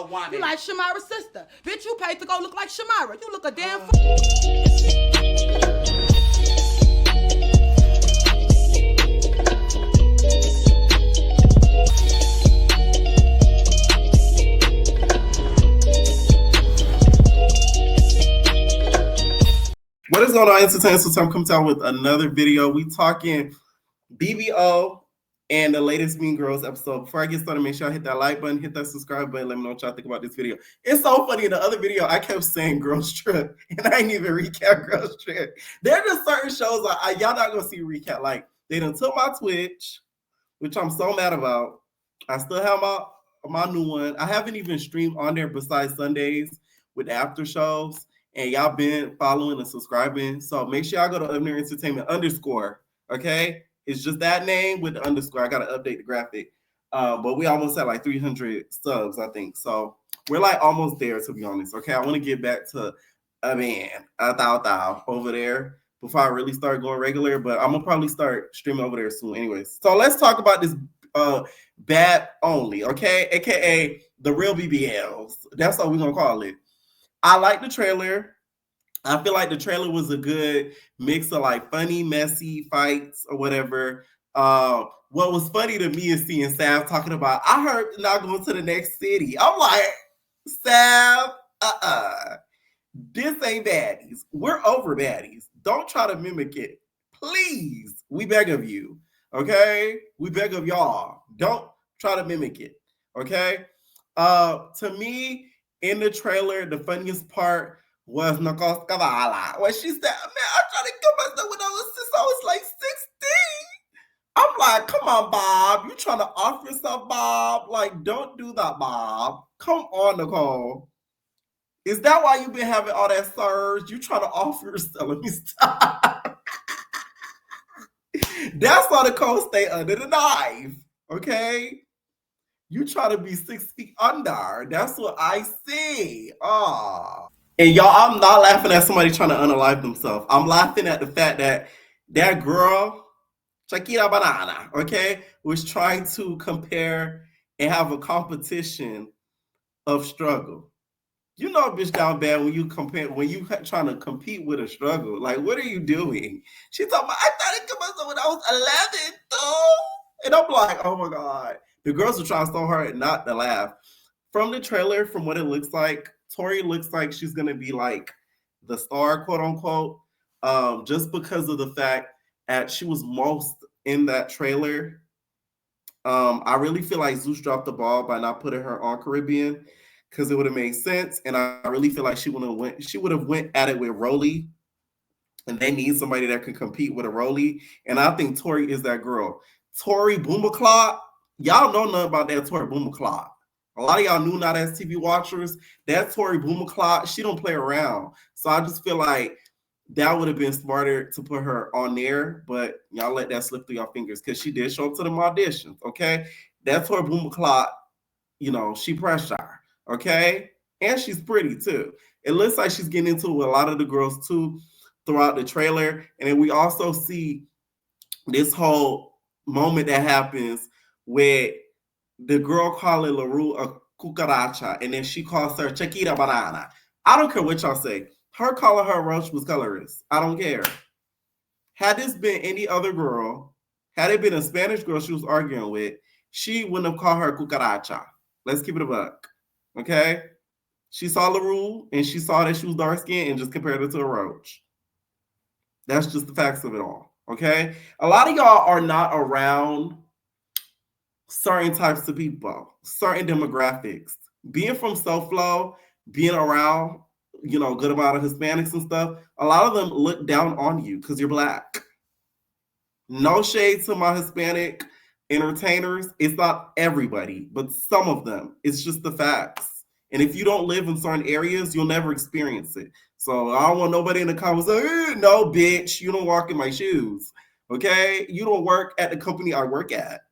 BBO woman. You like Shamira's sister. Bitch, you paid to go look like Shamira. You look a damn What is going on, entertainment? So I'm coming out with another video. We talking BBO and the latest Mean Girls episode. Before I get started, make sure I hit that like button, hit that subscribe button. Let me know what y'all think about this video. It's so funny. In the other video, I kept saying Girls Trip, and I didn't even recap Girls Trip. There are just certain shows y'all not gonna see recap. Like they done took my Twitch, which I'm so mad about. I still have my new one. I haven't even streamed on there besides Sundays with after shows. And y'all been following and subscribing. So make sure y'all go to Upner Entertainment _ okay? It's just that name with the underscore. I got to update the graphic. But we almost had like 300 subs, I think. So we're like almost there, to be honest. Okay, I want to get back to a thou over there before I really start going regular. But I'm going to probably start streaming over there soon anyways. So let's talk about this bad only, okay? AKA the real BBLs. That's what we're going to call it. I like the trailer. I feel like the trailer was a good mix of like funny, messy fights or whatever. What was funny to me is seeing Sav talking about, I heard they're not going to the next city. I'm like, Sav, this ain't baddies. We're over baddies. Don't try to mimic it. Please, we beg of you. Okay? We beg of y'all. Don't try to mimic it. Okay? To me, in the trailer, the funniest part was Nakos Kavala. When she said, man, I tried to kill myself when I was like 16. I'm like, come on, Bob. You trying to off yourself, Bob? Like, don't do that, Bob. Come on, Nicole. Is that why you've been having all that surge? You trying to off yourself? Let me stop. That's why Nicole stay under the knife. Okay? You try to be 6 feet under. That's what I see. And y'all, I'm not laughing at somebody trying to unalive themselves. I'm laughing at the fact that that girl, Shakira Banana, okay, was trying to compare and have a competition of struggle. You know, bitch, down bad when you trying to compete with a struggle. Like, what are you doing? She's talking about, I thought it could myself when I was 11, though. And I'm like, oh my God. The girls are trying so hard not to laugh. From the trailer, from what it looks like, Tori looks like she's going to be like the star, quote unquote, just because of the fact that she was most in that trailer. I really feel like Zeus dropped the ball by not putting her on Caribbean because it would have made sense. And I really feel like she would have went at it with Rolly. And they need somebody that can compete with a Rolly. And I think Tori is that girl. Tori Boomaclaw. Y'all know nothing about that Tori Boomaclaw. A lot of y'all new not as TV watchers. That Tori Boomaclaw, she don't play around. So I just feel like that would have been smarter to put her on there. But y'all let that slip through your fingers because she did show up to them auditions. Okay, that Tori Boomaclaw, you know, she pressure. Okay, and she's pretty too. It looks like she's getting into a lot of the girls too throughout the trailer, and then we also see this whole moment that happens where the girl calling LaRue a cucaracha, and then she calls her Chiquita Banana. I don't care what y'all say. Her calling her roach was colorist. I don't care. Had this been any other girl, had it been a Spanish girl she was arguing with, she wouldn't have called her cucaracha. Let's keep it a buck. Okay? She saw LaRue, and she saw that she was dark-skinned and just compared her to a roach. That's just the facts of it all. Okay? A lot of y'all are not around certain types of people, certain demographics. Being from SoFlo, being around, you know, a good amount of Hispanics and stuff, a lot of them look down on you because you're Black. No shade to my Hispanic entertainers. It's not everybody, but some of them. It's just the facts. And if you don't live in certain areas, you'll never experience it. So I don't want nobody in the comments saying, no, bitch, you don't walk in my shoes. Okay? You don't work at the company I work at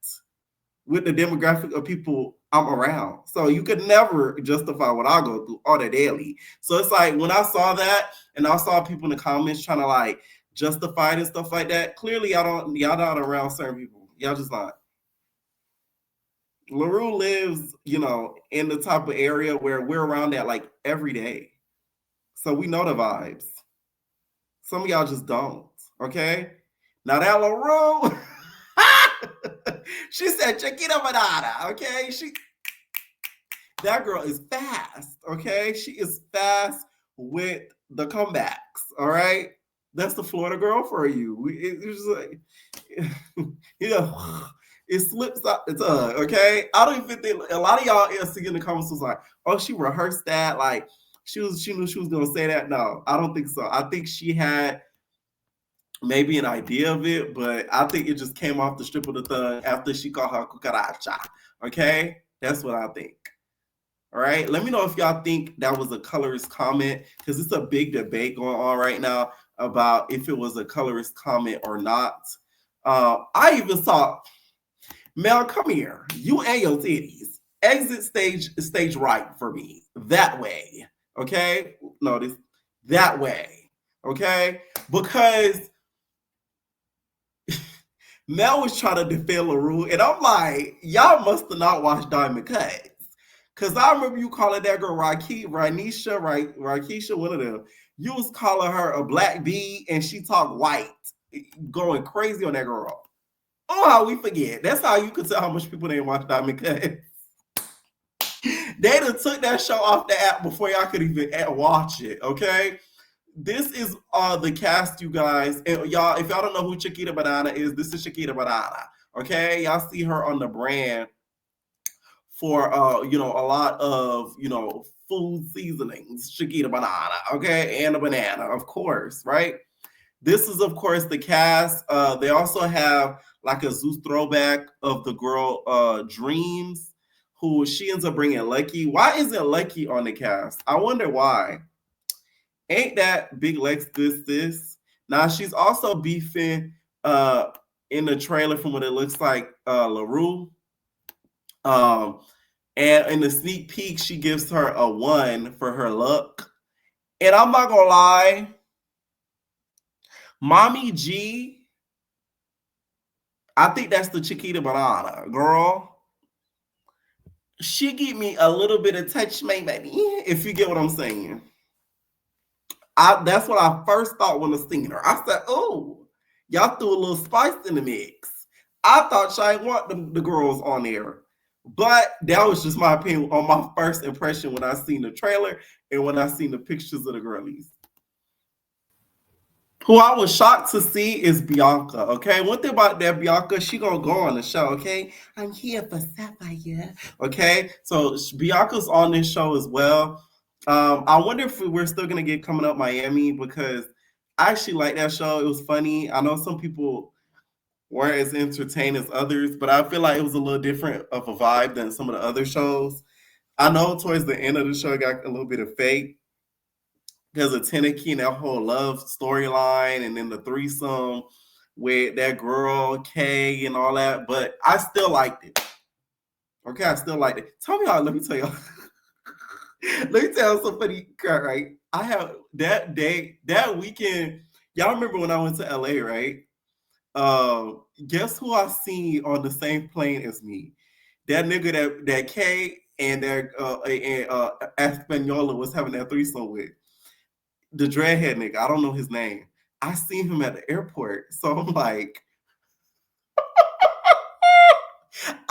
with the demographic of people I'm around. So you could never justify what I go through on a daily. So it's like when I saw that and I saw people in the comments trying to like justify it and stuff like that, clearly y'all not around certain people. Y'all just not. LaRue lives, in the type of area where we're around that like every day. So we know the vibes. Some of y'all just don't. Okay? Now that LaRue, she said Chiquita Banana. Okay? That girl is fast. Okay? She is fast with the comebacks. All right? That's the Florida girl for you. It's just like, it slips out the tongue, okay? I don't even think a lot of y'all in the comments was like, oh, she rehearsed that, like she knew she was gonna say that. No, I don't think so. I think she had maybe an idea of it, but I think it just came off the strip of the tongue after she called her cucaracha. Okay, that's what I think. All right, let me know if y'all think that was a colorist comment, because it's a big debate going on right now about if it was a colorist comment or not. I even saw Mel, come here. You and your titties. Exit stage right for me. That way. Okay? Notice that way. Okay? Because Mel was trying to defend LaRue, and I'm like, y'all must have not watched Diamond Cuts. Because I remember you calling that girl Ranisha, Rakisha, one of them. You was calling her a black bee, and she talked white, going crazy on that girl. Oh, how we forget. That's how you could tell how much people didn't watch Diamond Cuts. They done took that show off the app before y'all could even watch it, okay? This is the cast, you guys. And y'all, if y'all don't know who Chiquita Banana is, this is Chiquita Banana, okay? Y'all see her on the brand for, a lot of, food seasonings, Chiquita Banana, okay? And a banana, of course, right? This is, of course, the cast. They also have like a Zeus throwback of the girl Dreams, who she ends up bringing Lucky. Why isn't Lucky on the cast? I wonder why. Ain't that Big Lex good sis? Now she's also beefing in the trailer from what it looks like LaRue. And in the sneak peek, she gives her a 1 for her look. And I'm not gonna lie, Mommy G, I think that's the Chiquita Banana girl. She give me a little bit of touch me, baby, if you get what I'm saying. That's what I first thought when I seen her. I said, oh, y'all threw a little spice in the mix. I thought she ain't want the girls on there. But that was just my opinion on my first impression when I seen the trailer and when I seen the pictures of the girlies. Who I was shocked to see is Bianca. Okay, one thing about that Bianca, she gonna go on the show. Okay, I'm here for Sapphire. Okay, so Bianca's on this show as well. I wonder if we're still gonna get Coming Up Miami, because I actually like that show. It was funny. I know some people weren't as entertained as others, but I feel like it was a little different of a vibe than some of the other shows. I know towards the end of the show, it got a little bit of fake because of Tennessee and that whole love storyline, and then the threesome with that girl Kay and all that. But I still liked it. Okay, I still liked it. Tell me how. Let me tell y'all. Let me tell you something funny, right? I have that day, that weekend. Y'all remember when I went to LA, right? Guess who I seen on the same plane as me? That nigga that Kay and that Espanola was having that threesome with. The dreadhead nigga, I don't know his name. I seen him at the airport. So I'm like,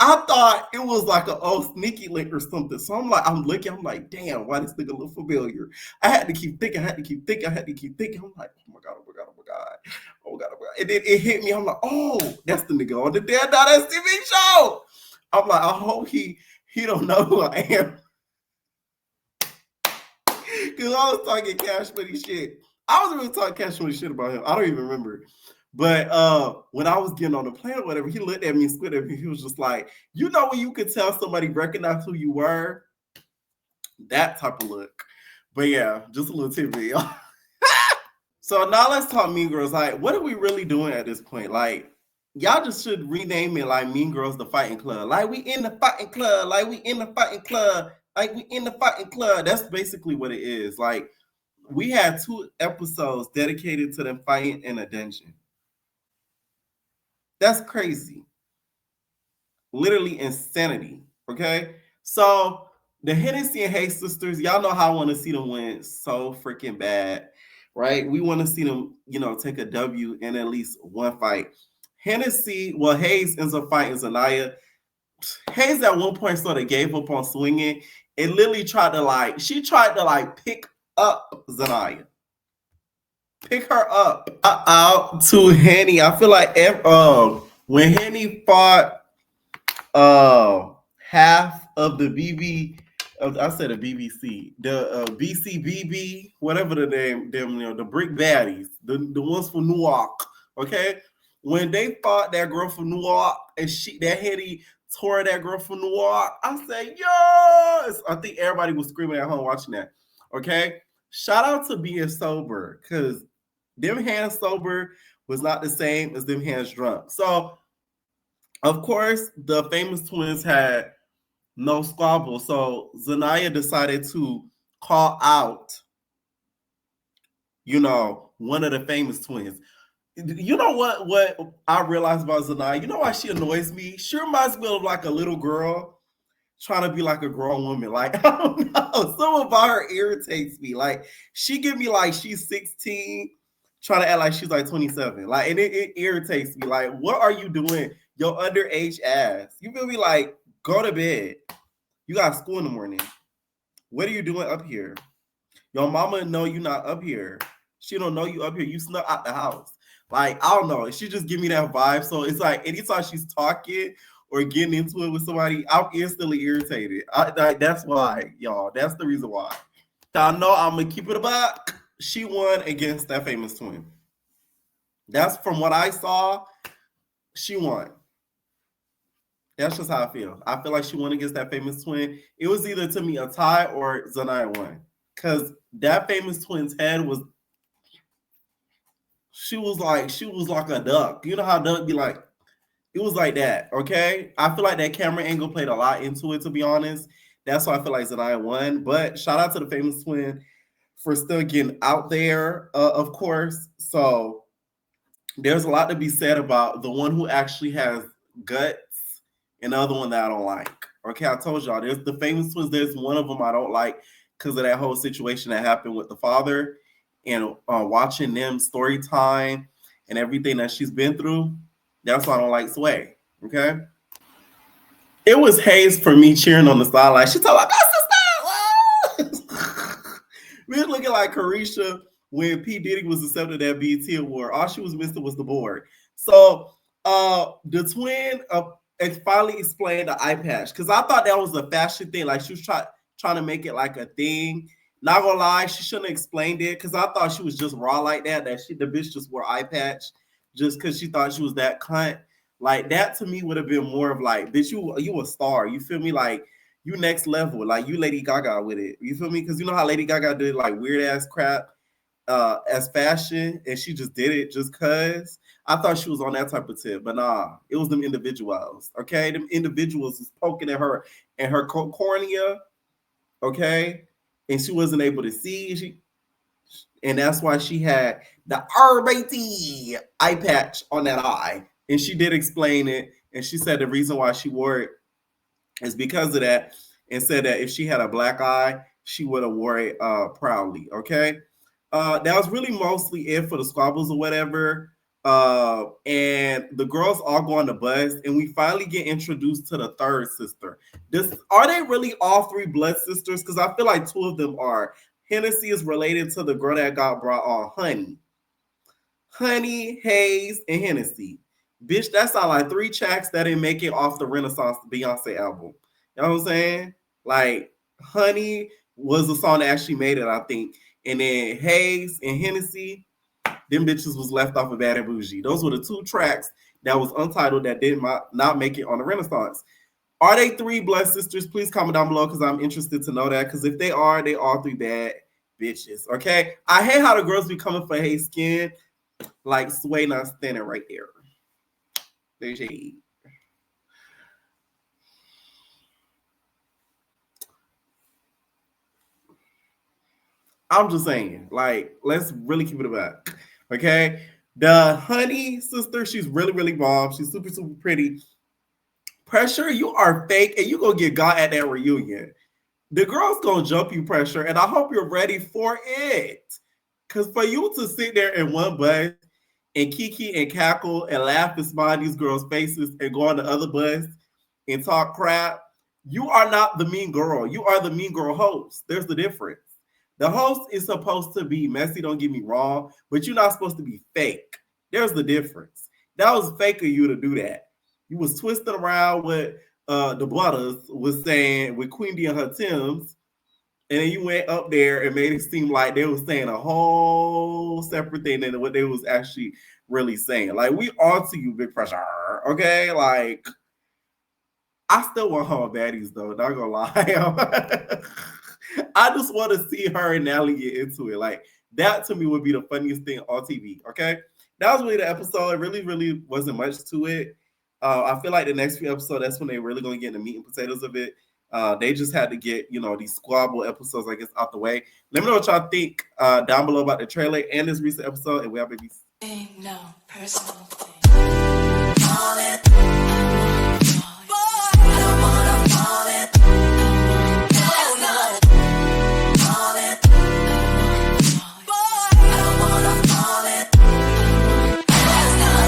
I thought it was like a old sneaky link or something. So I'm looking, I'm like, damn, why this nigga look familiar? I had to keep thinking. I'm like, oh my God. And then it hit me. I'm like, oh, that's the nigga on the Dead Dot TV show. I'm like, I hope he don't know who I am. Because I was talking Cash Money shit. I wasn't really talking Cash Money shit about him. I don't even remember. But when I was getting on the plane or whatever, he looked at me and squinted at me. He was just like, you know when you could tell somebody recognized who you were? That type of look. But yeah, just a little tidbit, y'all. So now let's talk Mean Girls. Like, what are we really doing at this point? Like, y'all just should rename it like Mean Girls the Fighting Club. Like, we in the fighting club. Like, we in the fighting club. Like, we in the fighting club. That's basically what it is. Like, we had 2 episodes dedicated to them fighting in a dungeon. That's crazy. Literally insanity. Okay, so the Hennessy and Hayes sisters, y'all know how I want to see them win so freaking bad, right? We want to see them, take a W in at least one fight. Hayes ends up fighting Zanaya. Hayes at one point sort of gave up on swinging and literally she tried to pick up Zanaya, pick her up out to Henny. I feel like when Henny fought half of the I said a BBC, the BCBB, whatever the name, them, the brick baddies, the ones from Newark, okay? When they fought that girl from Newark and that Hetty tore that girl from Newark, I said, yes! I think everybody was screaming at home watching that, okay? Shout out to being sober, because them hands sober was not the same as them hands drunk. So, of course, the famous twins had no squabble. So Zanaya decided to call out, one of the famous twins. You know what I realized about Zanaya? You know why she annoys me? She reminds me of like a little girl trying to be like a grown woman. Like, I don't know. Some about her irritates me. Like, she give me like she's 16, trying to act like she's like 27. Like, and it irritates me. Like, what are you doing? Your underage ass. You feel me? Like, go to bed. You got school in the morning. What are you doing up here? Your mama know you not up here. She don't know you up here. You snuck out the house. Like, I don't know. She just give me that vibe. So it's like anytime she's talking or getting into it with somebody, I'm instantly irritated. That's why, y'all. That's the reason why. Y'all know I'm gonna keep it a buck. She won against that famous twin. That's from what I saw. She won. That's just how I feel. I feel like she won against that famous twin. It was either to me a tie or Zanaya won. Because that famous twin's head was, she was like a duck. You know how duck be like? It was like that, okay? I feel like that camera angle played a lot into it, to be honest. That's why I feel like Zanaya won. But shout out to the famous twin for still getting out there, of course. So there's a lot to be said about the one who actually has guts and the other one that I don't like. Okay, I told y'all, there's the famous twins. There's one of them I don't like because of that whole situation that happened with the father and watching them story time and everything that she's been through. That's why I don't like Sway. Okay, it was Hayes for me cheering on the sideline. She talking about that's the style. We was looking like Carisha when P. Diddy was accepted that BET award. All she was missing was the board. So the twin finally explained the eye patch because I thought that was a fashion thing. Like she was trying to make it like a thing. Not gonna lie, she shouldn't have explained it because I thought she was just raw like that. That the bitch just wore eye patch just because she thought she was that cunt. Like that to me would have been more of like, bitch, you a star. You feel me? Like you next level. Like you Lady Gaga with it. You feel me? Because you know how Lady Gaga did like weird ass crap as fashion, and she just did it just cause. I thought she was on that type of tip, but nah, it was them individuals. Okay, them individuals was poking at her and her cornea. Okay, and she wasn't able to see. And that's why she had the RBT eye patch on that eye. And she did explain it, and she said the reason why she wore it is because of that, and said that if she had a black eye, she would have wore it proudly. Okay. That was really mostly it for the squabbles or whatever. And the girls all go on the bus, and we finally get introduced to the third sister. Are they really all three blood sisters? Because I feel like two of them are. Hennessy is related to the girl that got brought on, Honey, Hayes, and Hennessy. Bitch, that sound like three tracks that didn't make it off the Renaissance Beyonce album. You know what I'm saying? Like, Honey was the song that actually made it, I think. And then Hayes and Hennessy, them bitches was left off of Bad and Bougie. Those were the two tracks that was untitled that did not make it on the Renaissance. Are they three blood sisters? Please comment down below because I'm interested to know that. Because if they are, they all three bad bitches. Okay. I hate how the girls be coming for Hayes skin. Like Sway not standing right there. There's shade. I'm just saying, like, let's really keep it about. Okay. The Honey sister, she's really, really bomb. She's super, super pretty. Pressure, you are fake and you gonna get got at that reunion. The girl's gonna jump you, Pressure, and I hope you're ready for it. Cause for you to sit there in one bus and kiki and cackle and laugh and smile these girls' faces and go on the other bus and talk crap, you are not the mean girl. You are the mean girl host. There's the difference. The host is supposed to be messy, don't get me wrong, but you're not supposed to be fake. There's the difference. That was fake of you to do that. You was twisting around with the Butters was saying with Queen D and her Tims, and then you went up there and made it seem like they were saying a whole separate thing than what they was actually really saying. Like, we on to you, Big Pressure. Okay? Like, I still want her on baddies though, not gonna lie. I just want to see her and Natalie get into it. Like, that to me would be the funniest thing on TV. Okay. That was really the episode. It really, really wasn't much to it. I feel like the next few episodes, that's when they're really gonna get the meat and potatoes of it. They just had to get, these squabble episodes, I guess, out the way. Let me know what y'all think down below about the trailer and this recent episode. And we have babies. No personal thing.